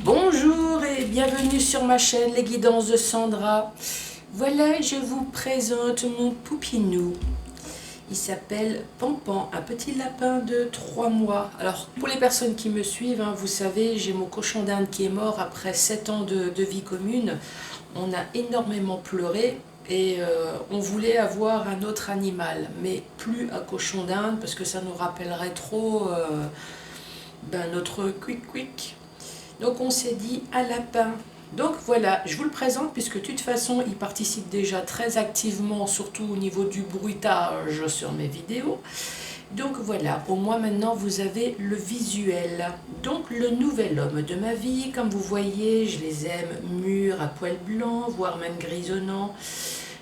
Bonjour et bienvenue sur ma chaîne Les Guidances de Sandra. Voilà, je vous présente mon poupinou. Il s'appelle Pampan, un petit lapin de 3 mois. Alors, pour les personnes qui me suivent, vous savez, j'ai mon cochon d'Inde qui est mort après 7 ans de vie commune. On a énormément pleuré et on voulait avoir un autre animal, mais plus un cochon d'Inde parce que ça nous rappellerait trop notre quick-quick. Donc on s'est dit un lapin. Donc voilà, je vous le présente puisque de toute façon il participe déjà très activement, surtout au niveau du bruitage sur mes vidéos. Donc voilà, au moins maintenant vous avez le visuel. Donc le nouvel homme de ma vie, comme vous voyez, je les aime mûrs, à poils blancs, voire même grisonnants.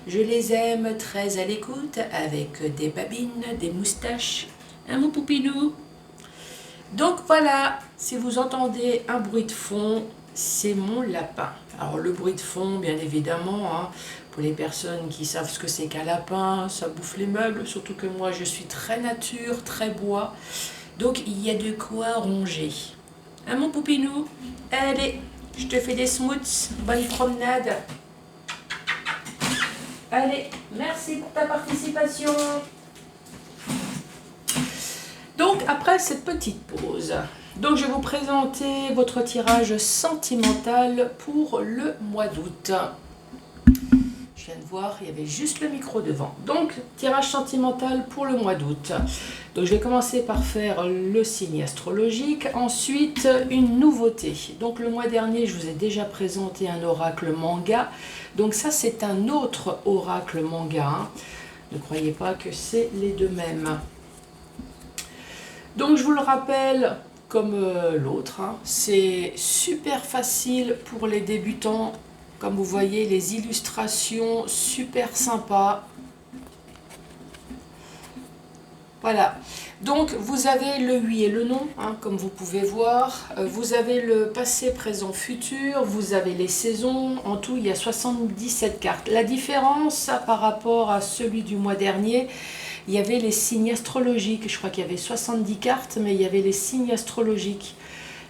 Je les aime très à l'écoute, avec des babines, des moustaches. Hein mon poupinou? Donc voilà, si vous entendez un bruit de fond, c'est mon lapin. Alors le bruit de fond, bien évidemment, pour les personnes qui savent ce que c'est qu'un lapin, ça bouffe les meubles, surtout que moi je suis très nature, très bois. Donc il y a de quoi ronger. Hein mon poupinou? Allez, je te fais des smooths, bonne promenade. Allez, merci pour ta participation. Donc après cette petite pause, donc je vais vous présenter votre tirage sentimental pour le mois d'août. Je viens de voir, il y avait juste le micro devant. Donc tirage sentimental pour le mois d'août. Donc je vais commencer par faire le signe astrologique, ensuite une nouveauté. Donc le mois dernier, je vous ai déjà présenté un oracle manga. Donc ça c'est un autre oracle manga. Ne croyez pas que c'est les deux mêmes. Donc je vous le rappelle, comme l'autre, c'est super facile pour les débutants. Comme vous voyez, les illustrations super sympas. Voilà. Donc vous avez le oui et le non, comme vous pouvez voir. Vous avez le passé, présent, futur. Vous avez les saisons. En tout, il y a 77 cartes. La différence par rapport à celui du mois dernier, il y avait les signes astrologiques. Je crois qu'il y avait 70 cartes, mais il y avait les signes astrologiques.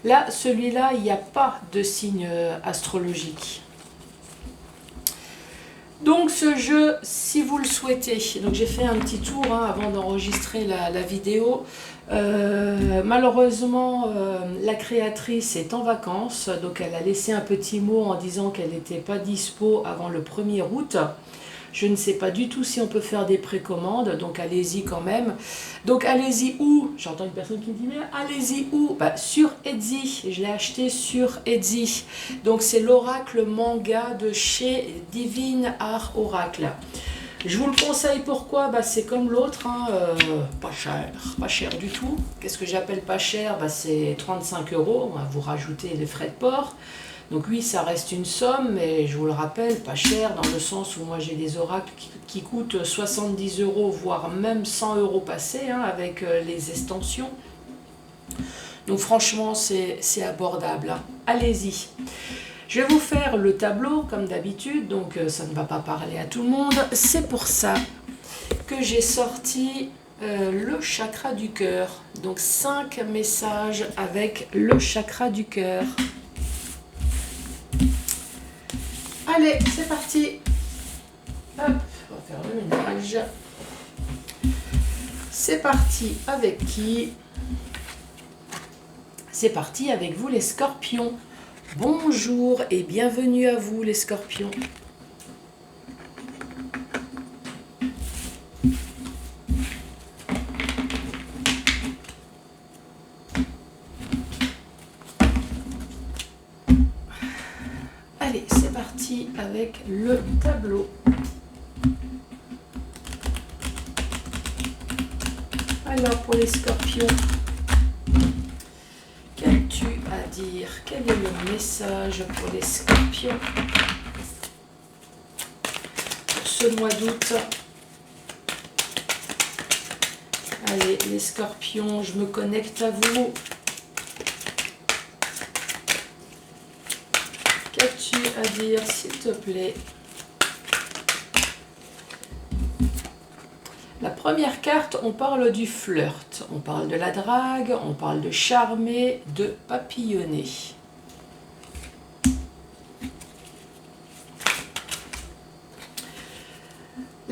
Là, celui-là, il n'y a pas de signe astrologique. Donc ce jeu, si vous le souhaitez, donc j'ai fait un petit tour avant d'enregistrer la vidéo. Malheureusement, la créatrice est en vacances, donc elle a laissé un petit mot en disant qu'elle n'était pas dispo avant le 1er août. Je ne sais pas du tout si on peut faire des précommandes, donc allez-y quand même. Donc allez-y où? J'entends une personne qui me dit, mais allez-y où? Sur Etsy, je l'ai acheté sur Etsy. Donc c'est l'oracle manga de chez Divine Art Oracle. Je vous le conseille pourquoi? C'est comme l'autre, pas cher du tout. Qu'est-ce que j'appelle pas cher? C'est 35 €, vous rajoutez les frais de port. Donc oui, ça reste une somme, mais je vous le rappelle, pas cher, dans le sens où moi j'ai des oracles qui coûtent 70 €, voire même 100 € passés, avec les extensions. Donc franchement, c'est abordable. Allez-y. Je vais vous faire le tableau, comme d'habitude, donc ça ne va pas parler à tout le monde. C'est pour ça que j'ai sorti le chakra du cœur. Donc 5 messages avec le chakra du cœur. Allez, c'est parti. Hop, on va faire le ménage. C'est parti avec qui? C'est parti avec vous les scorpions. Bonjour et bienvenue à vous les scorpions. Allez, c'est parti avec le tableau. Alors pour les scorpions, qu'as-tu à dire? Quel est le message pour les scorpions pour ce mois d'août? Allez les scorpions, je me connecte à vous. Qu'as-tu à dire s'il te plaît? La première carte, on parle du flirt, on parle de la drague, on parle de charmer, de papillonner.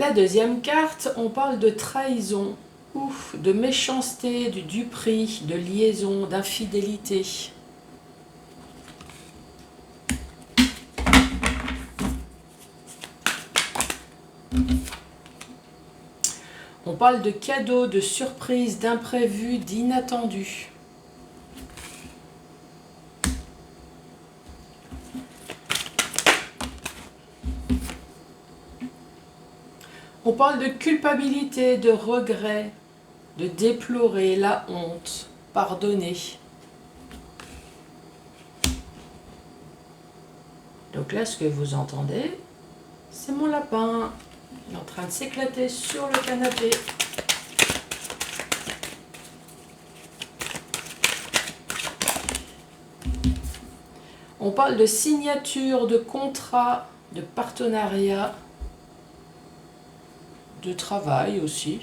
La deuxième carte, on parle de trahison, ou de méchanceté, de duperie, de liaison, d'infidélité. On parle de cadeaux, de surprises, d'imprévus, d'inattendus. On parle de culpabilité, de regret, de déplorer la honte, pardonner. Donc là, ce que vous entendez, c'est mon lapin. Il est en train de s'éclater sur le canapé. On parle de signature, de contrat, de partenariat, de travail aussi.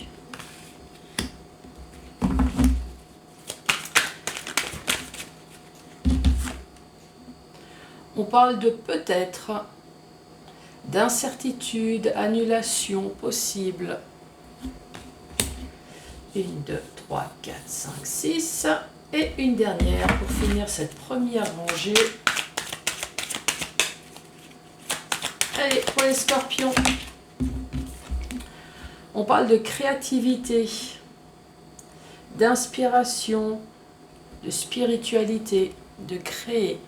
On parle de peut-être, d'incertitude, annulation possible. 1, 2, 3, 4, 5, 6. Et une dernière pour finir cette première rangée. Allez, pour les scorpions. On parle de créativité, d'inspiration, de spiritualité, de créer.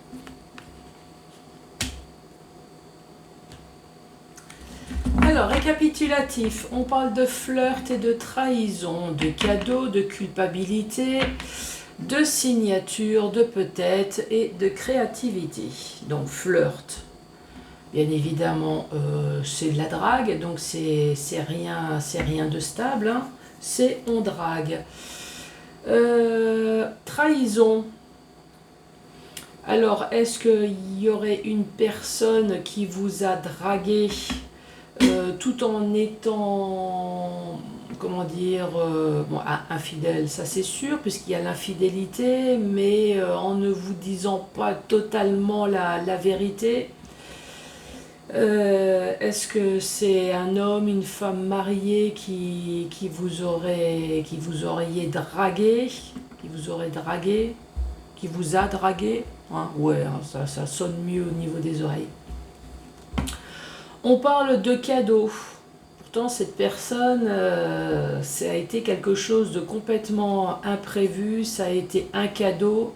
Alors, récapitulatif, on parle de flirt et de trahison, de cadeaux, de culpabilité, de signature, de peut-être et de créativité. Donc, flirt, bien évidemment, c'est de la drague, donc c'est rien de stable, hein. C'est on drague. Trahison. Alors, est-ce qu'il y aurait une personne qui vous a dragué tout en étant, comment dire, bon, infidèle, ça c'est sûr, puisqu'il y a l'infidélité, mais en ne vous disant pas totalement la vérité. Est-ce que c'est un homme, une femme mariée qui vous auriez dragué, qui vous a dragué, hein, ouais, hein, ça sonne mieux au niveau des oreilles. On parle de cadeaux. Pourtant, cette personne, ça a été quelque chose de complètement imprévu, ça a été un cadeau.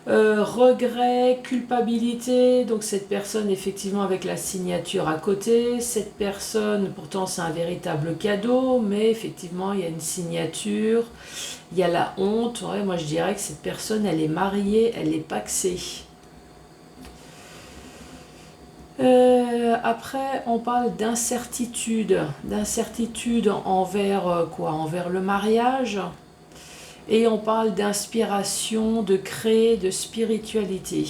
Regret, culpabilité, donc cette personne effectivement avec la signature à côté, cette personne pourtant c'est un véritable cadeau, mais effectivement il y a une signature, il y a la honte, ouais, moi je dirais que cette personne elle est mariée, elle est pacsée. Après on parle d'incertitude envers quoi, envers le mariage. Et on parle d'inspiration, de créer, de spiritualité.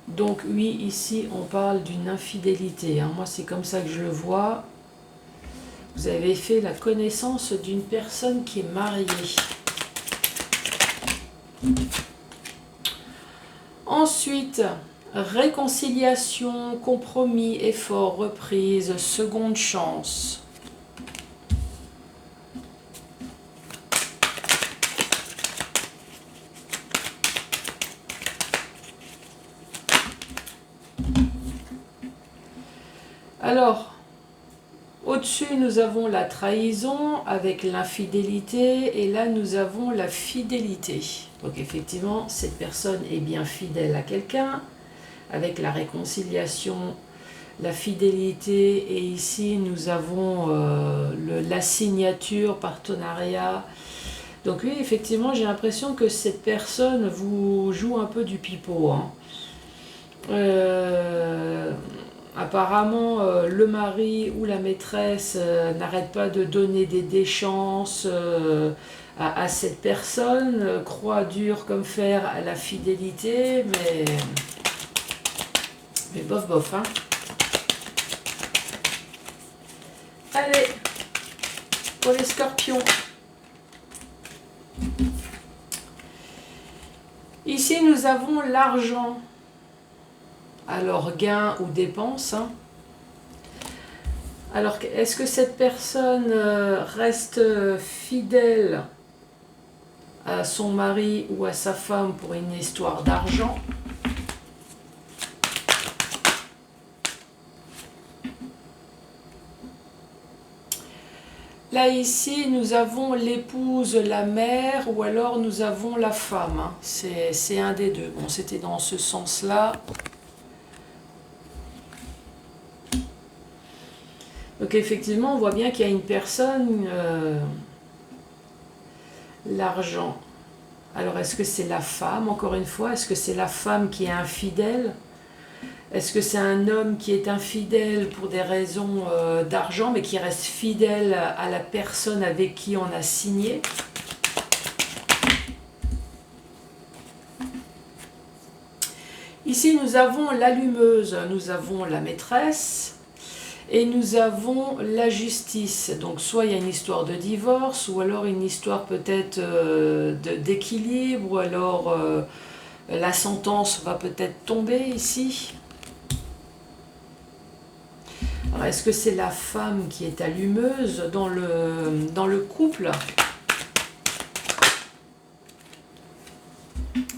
Donc oui, ici on parle d'une infidélité, hein. Moi c'est comme ça que je le vois. Vous avez fait la connaissance d'une personne qui est mariée. Ensuite, réconciliation, compromis, effort, reprise, seconde chance. Alors, au-dessus, nous avons la trahison avec l'infidélité et là, nous avons la fidélité. Donc, effectivement, cette personne est bien fidèle à quelqu'un avec la réconciliation, la fidélité et ici, nous avons la signature, partenariat. Donc, oui, effectivement, j'ai l'impression que cette personne vous joue un peu du pipeau, hein. Apparemment, le mari ou la maîtresse n'arrête pas de donner des déchances à cette personne, croit dur comme fer à la fidélité, mais bof bof, hein. Allez, pour les scorpions. Ici, nous avons l'argent. Alors, gain ou dépense. Hein. Alors, est-ce que cette personne reste fidèle à son mari ou à sa femme pour une histoire d'argent? Là, ici, nous avons l'épouse, la mère, ou alors nous avons la femme. Hein. C'est un des deux. Bon, c'était dans ce sens-là. Donc, effectivement, on voit bien qu'il y a une personne... l'argent. Alors, est-ce que c'est la femme, encore une fois? Est-ce que c'est la femme qui est infidèle? Est-ce que c'est un homme qui est infidèle pour des raisons d'argent, mais qui reste fidèle à la personne avec qui on a signé? Ici, nous avons l'allumeuse, nous avons la maîtresse et nous avons la justice. Donc, soit il y a une histoire de divorce, ou alors une histoire peut-être d'équilibre, ou alors la sentence va peut-être tomber ici. Alors, est-ce que c'est la femme qui est allumeuse dans le couple?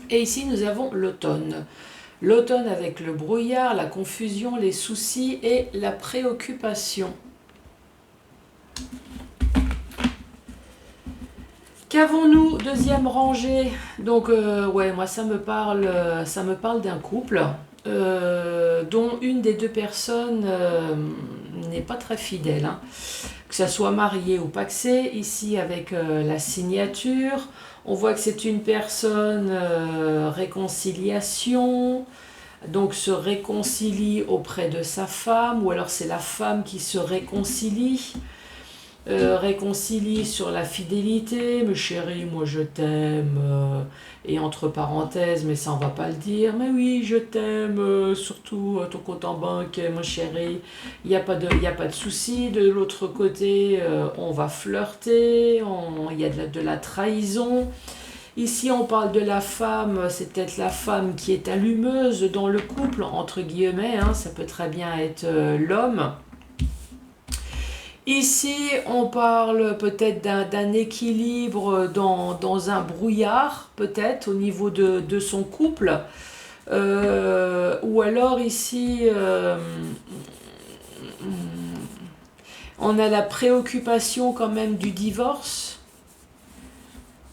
Et ici, nous avons l'automne. L'automne avec le brouillard, la confusion, les soucis et la préoccupation. Qu'avons-nous? Deuxième rangée. Donc, ouais, moi, ça me parle d'un couple dont une des deux personnes n'est pas très fidèle. Hein. Que ça soit marié ou pacsé. Ici, avec la signature, on voit que c'est une personne réconciliation. Donc se réconcilie auprès de sa femme, ou alors c'est la femme qui se réconcilie. Réconcilie sur la fidélité, mais chérie, moi je t'aime, et entre parenthèses, mais ça on va pas le dire, mais oui, je t'aime, surtout ton compte en banque, mon chéri, il n'y a pas de souci. De l'autre côté, on va flirter, il y a de la trahison. Ici, on parle de la femme, c'est peut-être la femme qui est allumeuse dans le couple, entre guillemets, hein, ça peut très bien être l'homme. Ici, on parle peut-être d'un équilibre dans un brouillard, peut-être, au niveau de son couple. Ou alors ici, on a la préoccupation quand même du divorce.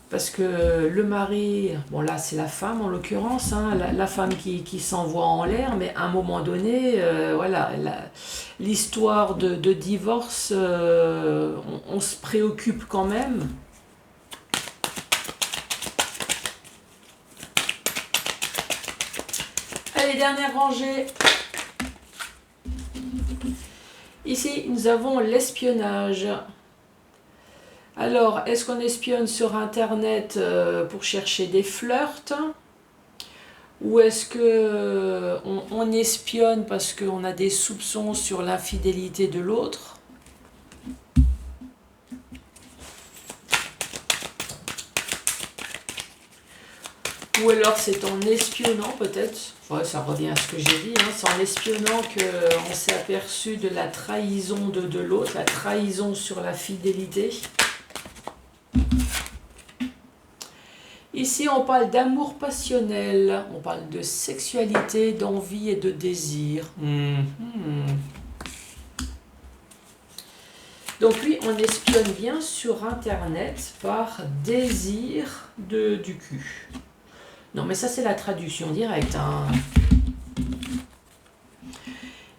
Parce que le mari, bon là c'est la femme en l'occurrence, hein, la femme qui s'envoie en l'air, mais à un moment donné, voilà, l'histoire de divorce, on se préoccupe quand même. Allez, dernière rangée. Ici, nous avons l'espionnage. Alors, est-ce qu'on espionne sur Internet pour chercher des flirts? Ou est-ce qu'on espionne parce qu'on a des soupçons sur l'infidélité de l'autre? Ou alors c'est en espionnant peut-être, ouais, ça revient à ce que j'ai dit, hein, c'est en espionnant qu'on s'est aperçu de la trahison de l'autre, la trahison sur la fidélité. Ici, on parle d'amour passionnel, on parle de sexualité, d'envie et de désir. Donc lui, on espionne bien sur Internet par désir du cul. Non, mais ça, c'est la traduction directe. Hein.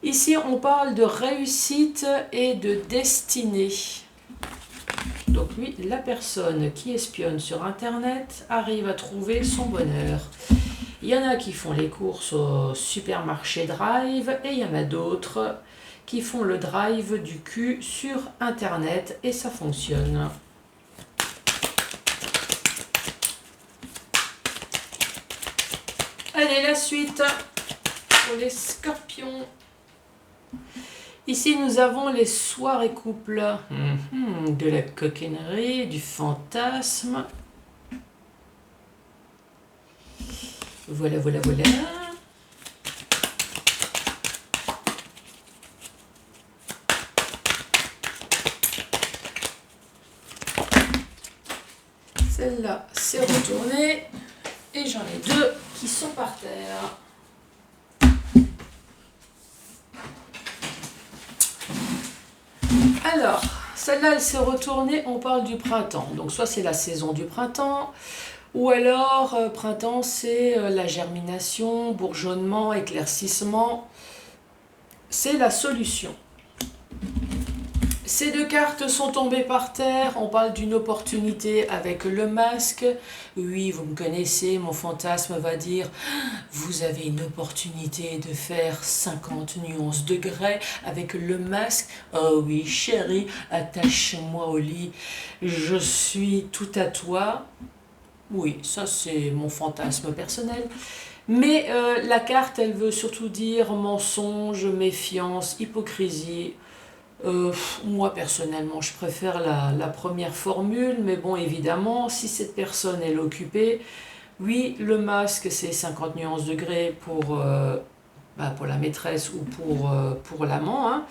Ici, on parle de réussite et de destinée. Donc lui, la personne qui espionne sur Internet arrive à trouver son bonheur. Il y en a qui font les courses au supermarché Drive et il y en a d'autres qui font le drive du cul sur Internet et ça fonctionne. Allez, la suite pour les scorpions. Ici, nous avons les soirées couples. De la coquinerie, du fantasme. Voilà, voilà, voilà. Celle-là, c'est retourné. Et j'en ai deux qui sont par terre. Alors, celle-là, elle s'est retournée, on parle du printemps. Donc, soit c'est la saison du printemps, ou alors, printemps, c'est la germination, bourgeonnement, éclaircissement. C'est la solution. Ces deux cartes sont tombées par terre. On parle d'une opportunité avec le masque. Oui, vous me connaissez, mon fantasme va dire « Vous avez une opportunité de faire 50 nuances de grès avec le masque. Oh oui, chérie, attache-moi au lit. Je suis tout à toi. » Oui, ça c'est mon fantasme personnel. Mais la carte, elle veut surtout dire mensonge, méfiance, hypocrisie. Moi personnellement je préfère la première formule, mais bon évidemment si cette personne est occupée, oui le masque c'est 50 nuances de grès pour la maîtresse ou pour l'amant, hein.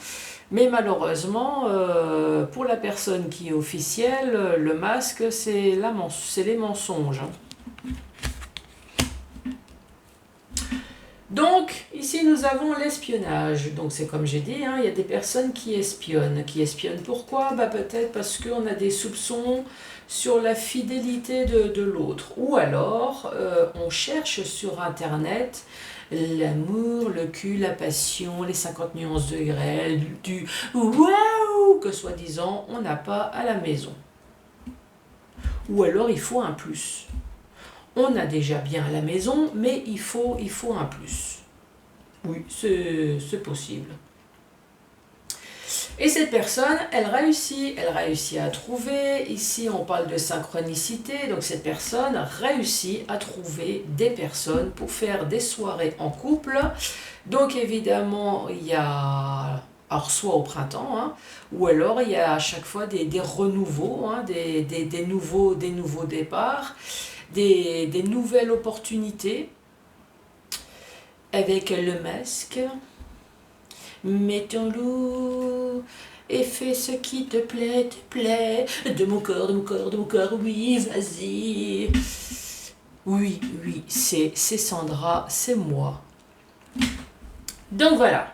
Mais malheureusement pour la personne qui est officielle, le masque c'est les mensonges, hein. Donc, ici, nous avons l'espionnage. Donc, c'est comme j'ai dit, hein, il y a des personnes qui espionnent. Qui espionnent pourquoi? Peut-être parce qu'on a des soupçons sur la fidélité de l'autre. Ou alors, on cherche sur Internet l'amour, le cul, la passion, les 50 nuances de grès, du waouh que soi-disant on n'a pas à la maison. Ou alors, il faut un plus. On a déjà bien à la maison, mais il faut un plus. Oui, c'est possible. Et cette personne, elle réussit à trouver, ici on parle de synchronicité, donc cette personne réussit à trouver des personnes pour faire des soirées en couple. Donc évidemment, il y a, alors soit au printemps, hein, ou alors il y a à chaque fois des renouveaux, hein, des nouveaux départs. Des nouvelles opportunités avec le masque. Mettons-le et fais ce qui te plaît, de mon corps, oui, vas-y. Oui, c'est Sandra, c'est moi. Donc voilà.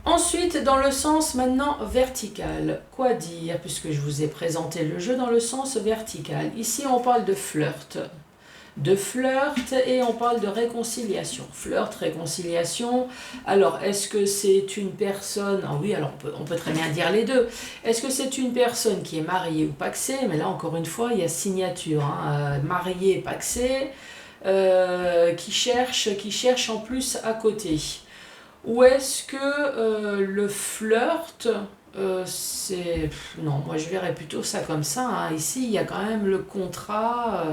Ensuite, dans le sens maintenant vertical, quoi dire, puisque je vous ai présenté le jeu dans le sens vertical. Ici, on parle de flirt et on parle de réconciliation. Flirt, réconciliation, alors est-ce que c'est une personne, ah oui, alors on peut très bien dire les deux, est-ce que c'est une personne qui est mariée ou pacsée, mais là encore une fois, il y a signature, hein, mariée, pacsée, qui cherche en plus à côté. Ou est-ce que le flirt, c'est... Non, moi je verrais plutôt ça comme ça, hein. Ici, il y a quand même le contrat.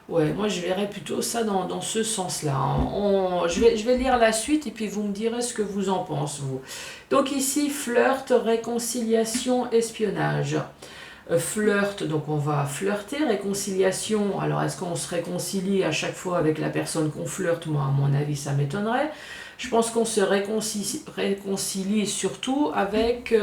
Ouais, moi je verrais plutôt ça dans ce sens-là, hein. Je vais lire la suite et puis vous me direz ce que vous en pensez, vous. Donc ici, flirt, réconciliation, espionnage. Flirt, donc on va flirter. Réconciliation, alors est-ce qu'on se réconcilie à chaque fois avec la personne qu'on flirte? Moi, à mon avis, ça m'étonnerait. Je pense qu'on se réconcilie surtout avec...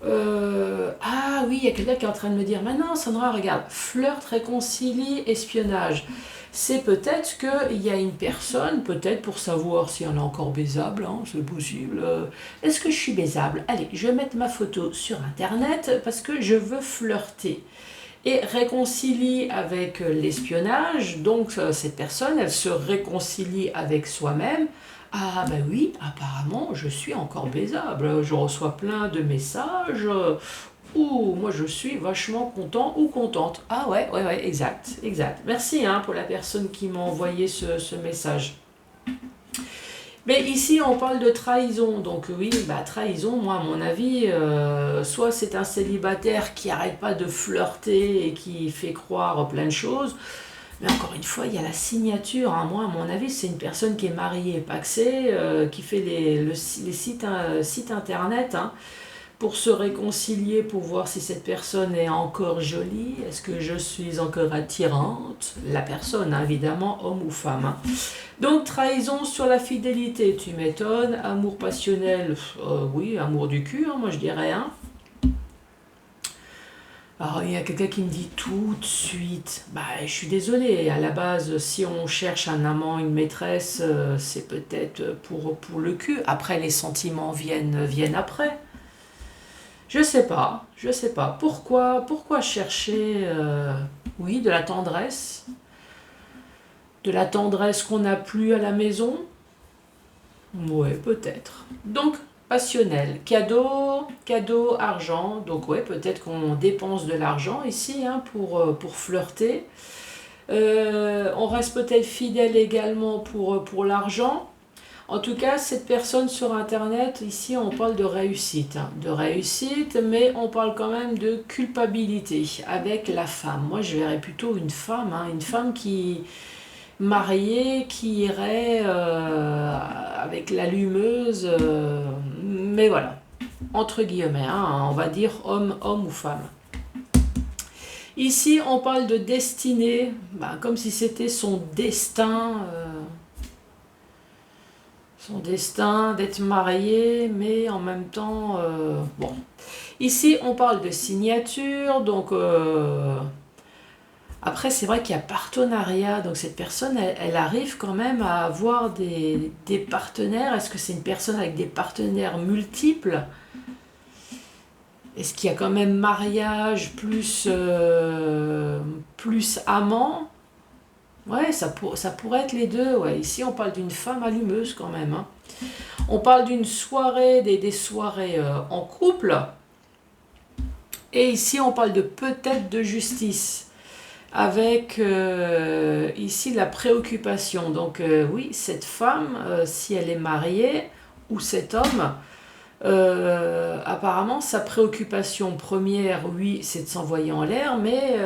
ah oui, il y a quelqu'un qui est en train de me dire, maintenant Sandra, regarde, flirt, réconcilie, espionnage. C'est peut-être qu'il y a une personne, peut-être pour savoir si elle est encore baisable, hein, c'est possible. Est-ce que je suis baisable? Allez, je vais mettre ma photo sur Internet parce que je veux flirter. Et réconcilie avec l'espionnage, donc cette personne, elle se réconcilie avec soi-même. Ah ben oui, apparemment, je suis encore baisable. Je reçois plein de messages. Ouh, moi je suis vachement content ou contente. Ah ouais, exact. Merci, hein, pour la personne qui m'a envoyé ce message. Mais ici, on parle de trahison. Donc oui, trahison, moi, à mon avis, soit c'est un célibataire qui n'arrête pas de flirter et qui fait croire plein de choses. Mais encore une fois, il y a la signature, hein. Moi, à mon avis, c'est une personne qui est mariée et pacsée, qui fait les sites internet, hein, pour se réconcilier, pour voir si cette personne est encore jolie, est-ce que je suis encore attirante, la personne, hein, évidemment, homme ou femme, hein. Donc, trahison sur la fidélité, tu m'étonnes. Amour passionnel, oui, amour du cul, hein, moi je dirais, hein. Alors, il y a quelqu'un qui me dit tout de suite. Bah, je suis désolée. À la base, si on cherche un amant, une maîtresse, c'est peut-être pour le cul. Après, les sentiments viennent après. Je sais pas, je sais pas. Pourquoi chercher, oui, de la tendresse qu'on n'a plus à la maison? Ouais, peut-être. Donc, passionnel. Cadeau, argent. Donc, ouais, peut-être qu'on dépense de l'argent ici hein, pour flirter. On reste peut-être fidèle également pour l'argent. En tout cas, cette personne sur Internet, ici, on parle de réussite. Hein, de réussite, mais on parle quand même de culpabilité avec la femme. Moi, je verrais plutôt une femme qui mariée, qui irait avec l'allumeuse. Mais voilà, entre guillemets, hein, on va dire homme ou femme. Ici, on parle de destinée, comme si c'était son destin d'être marié, mais en même temps, bon. Ici, on parle de signature, donc après, c'est vrai qu'il y a partenariat, donc cette personne, elle arrive quand même à avoir des partenaires. Est-ce que c'est une personne avec des partenaires multiples? Est-ce qu'il y a quand même mariage plus amant? Ouais, ça pourrait être les deux. Ouais. Ici, on parle d'une femme allumeuse quand même. Hein. On parle d'une soirée, des soirées en couple. Et ici, on parle de peut-être de justice. Avec ici la préoccupation. Donc oui, cette femme, si elle est mariée, ou cet homme, apparemment, sa préoccupation première, oui, c'est de s'envoyer en l'air, mais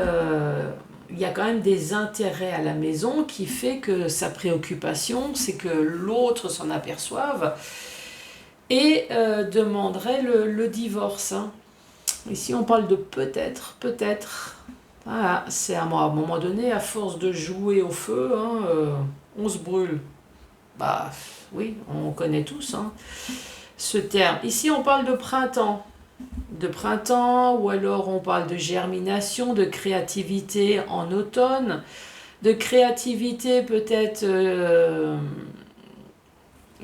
il y a quand même des intérêts à la maison qui fait que sa préoccupation, c'est que l'autre s'en aperçoive et demanderait le divorce. Hein. Ici, on parle de peut-être. Voilà, c'est à un moment donné, à force de jouer au feu, hein, on se brûle. Bah oui, on connaît tous hein, ce terme. Ici, on parle de printemps. De printemps, ou alors on parle de germination, de créativité en automne. De créativité, peut-être,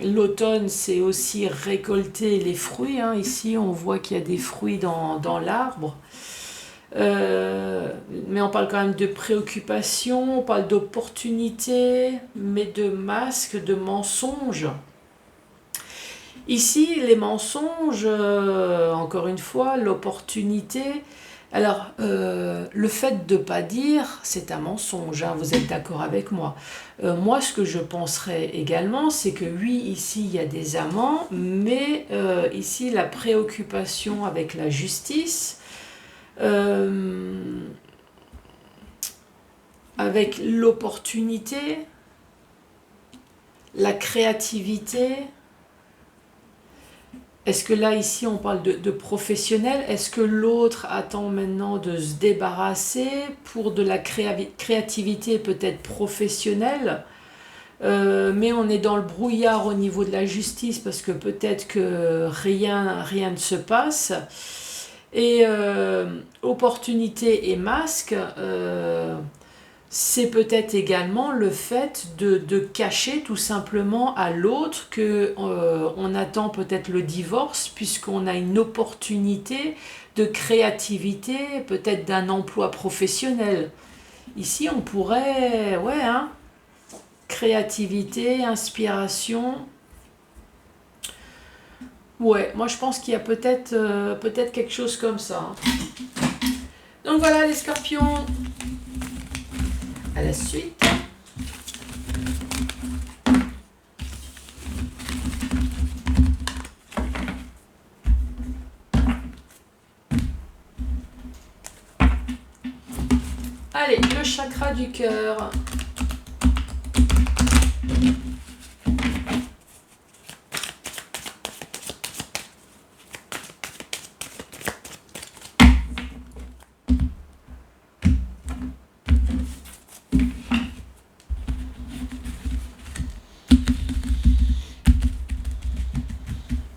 l'automne, c'est aussi récolter les fruits. Hein. Ici, on voit qu'il y a des fruits dans l'arbre. Mais on parle quand même de préoccupation, on parle d'opportunité, mais de masque, de mensonges. Ici, les mensonges, encore une fois, l'opportunité. Alors, le fait de ne pas dire, c'est un mensonge, hein, vous êtes d'accord avec moi. Moi, ce que je penserais également, c'est que oui, ici, il y a des amants, mais ici, la préoccupation avec la justice, avec l'opportunité, la créativité. Est-ce que là, ici, on parle de professionnel? Est-ce que l'autre attend maintenant de se débarrasser pour de la créativité peut-être professionnelle? Mais on est dans le brouillard au niveau de la justice parce que peut-être que rien ne se passe. Et opportunité et masque, c'est peut-être également le fait de cacher tout simplement à l'autre que on attend peut-être le divorce puisqu'on a une opportunité de créativité, peut-être d'un emploi professionnel. Ici, on pourrait, ouais, hein, créativité, inspiration. Ouais, moi je pense qu'il y a peut-être quelque chose comme ça. Donc voilà les scorpions. À la suite. Allez, le chakra du cœur.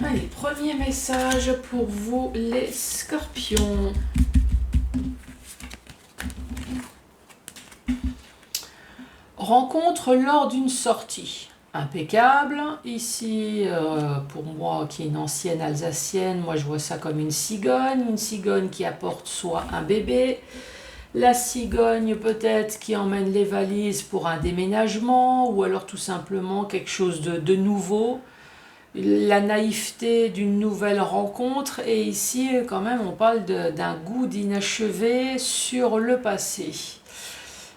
Allez, premier message pour vous les scorpions. rencontre lors d'une sortie. Impeccable. Ici, pour moi qui est une ancienne Alsacienne, moi je vois ça comme une cigogne qui apporte soit un bébé, la cigogne peut-être qui emmène les valises pour un déménagement, ou alors tout simplement quelque chose de nouveau, la naïveté d'une nouvelle rencontre, et ici quand même on parle d'un goût d'inachevé sur le passé.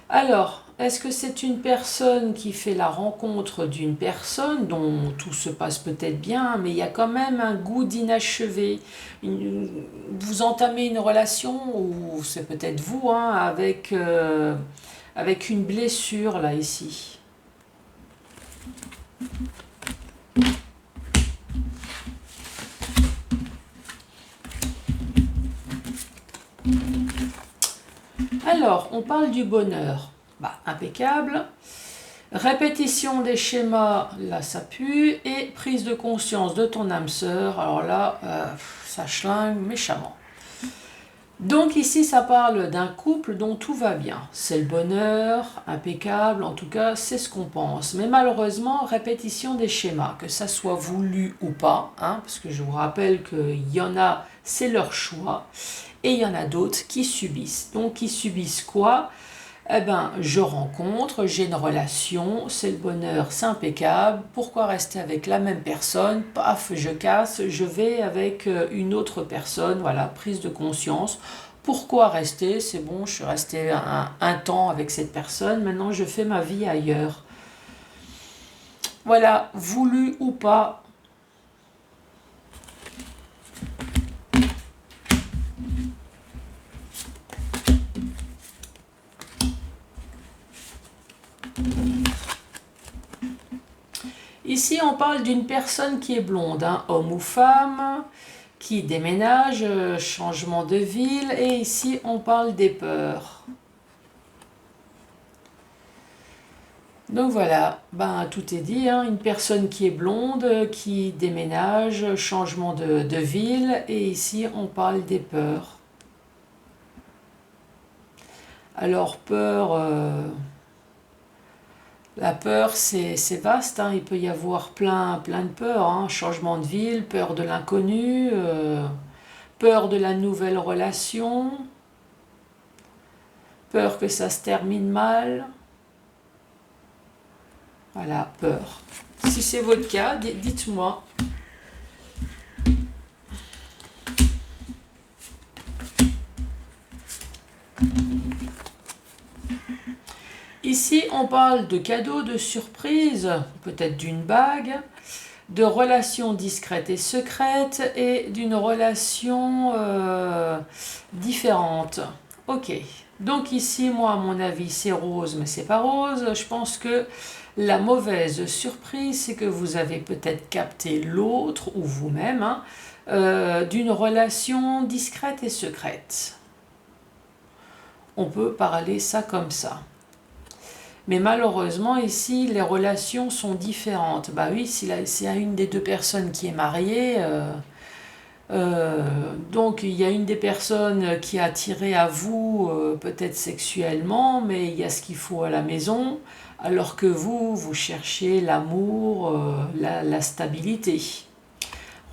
Alors, est-ce que c'est une personne qui fait la rencontre d'une personne dont tout se passe peut-être bien, mais il y a quand même un goût d'inachevé? Vous entamez une relation, ou c'est peut-être vous, hein, avec une blessure là, ici. Alors, on parle du bonheur. Bah, impeccable. Répétition des schémas, là ça pue. Et prise de conscience de ton âme sœur, alors là, ça schlingue méchamment. Donc ici, ça parle d'un couple dont tout va bien. C'est le bonheur, impeccable, en tout cas, c'est ce qu'on pense. Mais malheureusement, répétition des schémas, que ça soit voulu ou pas, hein, parce que je vous rappelle qu'il y en a, c'est leur choix, et il y en a d'autres qui subissent. Donc, qui subissent quoi? Eh ben, je rencontre, j'ai une relation, c'est le bonheur, c'est impeccable. Pourquoi rester avec la même personne? Paf, je casse, je vais avec une autre personne. Voilà, prise de conscience. Pourquoi rester? C'est bon, je suis resté un temps avec cette personne. Maintenant, je fais ma vie ailleurs. Voilà, voulu ou pas. Ici, on parle d'une personne qui est blonde, hein, homme ou femme, qui déménage, changement de ville, et ici, on parle des peurs. Donc voilà, ben, tout est dit, hein, une personne qui est blonde, qui déménage, changement de ville, et ici, on parle des peurs. Alors, peur... la peur, c'est vaste, hein. Il peut y avoir plein de peurs, hein. Changement de ville, peur de l'inconnu, peur de la nouvelle relation, peur que ça se termine mal. Voilà, peur. Si c'est votre cas, dites-moi. Ici, on parle de cadeaux, de surprises, peut-être d'une bague, de relations discrètes et secrètes, et d'une relation différente. Ok, donc ici, moi, à mon avis, c'est rose, mais c'est pas rose. Je pense que la mauvaise surprise, c'est que vous avez peut-être capté l'autre, ou vous-même, hein, d'une relation discrète et secrète. On peut parler ça comme ça. Mais malheureusement, ici, les relations sont différentes. Bah oui, s'il y a une des deux personnes qui est mariée, donc il y a une des personnes qui est attirée à vous, peut-être sexuellement, mais il y a ce qu'il faut à la maison, alors que vous cherchez l'amour, la stabilité.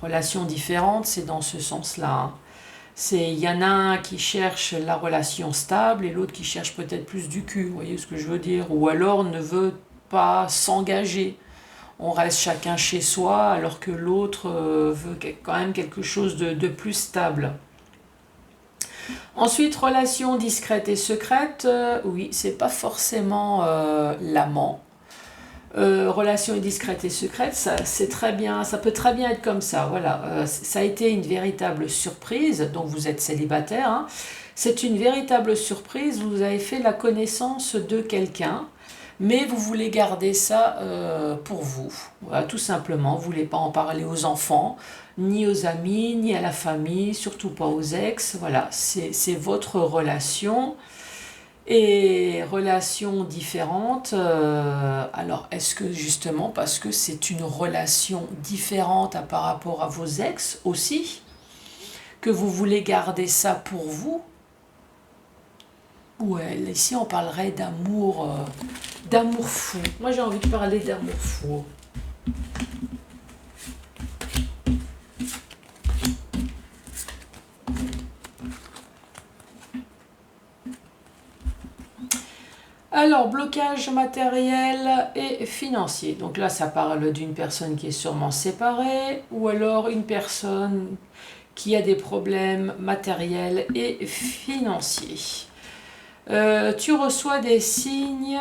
Relations différentes, c'est dans ce sens-là, hein. Il y en a un qui cherche la relation stable et l'autre qui cherche peut-être plus du cul, vous voyez ce que je veux dire? Ou alors ne veut pas s'engager. On reste chacun chez soi alors que l'autre veut quand même quelque chose de plus stable. Ensuite, relation discrète et secrète, oui, c'est pas forcément l'amant. Relation discrète et secrète, c'est très bien, ça peut très bien être comme ça. Voilà, ça a été une véritable surprise. Donc vous êtes célibataire, hein. C'est une véritable surprise. Vous avez fait la connaissance de quelqu'un, mais vous voulez garder ça pour vous. Voilà, tout simplement. Vous voulez pas en parler aux enfants, ni aux amis, ni à la famille, surtout pas aux ex. Voilà, c'est votre relation. Et relations différentes, alors est-ce que justement parce que c'est une relation différente par rapport à vos ex aussi, que vous voulez garder ça pour vous? Ouais, ici on parlerait d'amour fou. Moi j'ai envie de parler d'amour fou. Alors, blocage matériel et financier. Donc là, ça parle d'une personne qui est sûrement séparée ou alors une personne qui a des problèmes matériels et financiers. Tu reçois des signes.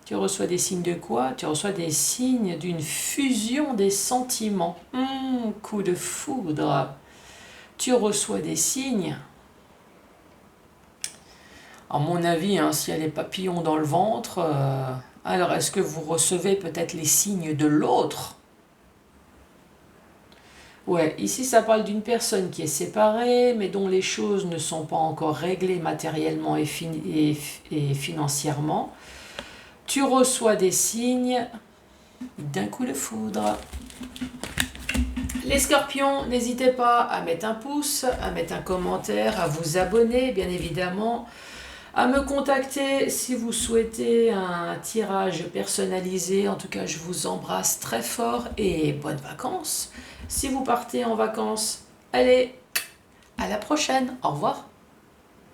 Tu reçois des signes de quoi? Tu reçois des signes d'une fusion des sentiments. Coup de foudre. Tu reçois des signes. À mon avis, hein, s'il y a des papillons dans le ventre, alors est-ce que vous recevez peut-être les signes de l'autre? Ouais, ici ça parle d'une personne qui est séparée, mais dont les choses ne sont pas encore réglées matériellement et financièrement. Tu reçois des signes d'un coup de foudre. Les scorpions, n'hésitez pas à mettre un pouce, à mettre un commentaire, à vous abonner, bien évidemment. À me contacter si vous souhaitez un tirage personnalisé. En tout cas, je vous embrasse très fort et bonnes vacances. Si vous partez en vacances, allez, à la prochaine. Au revoir.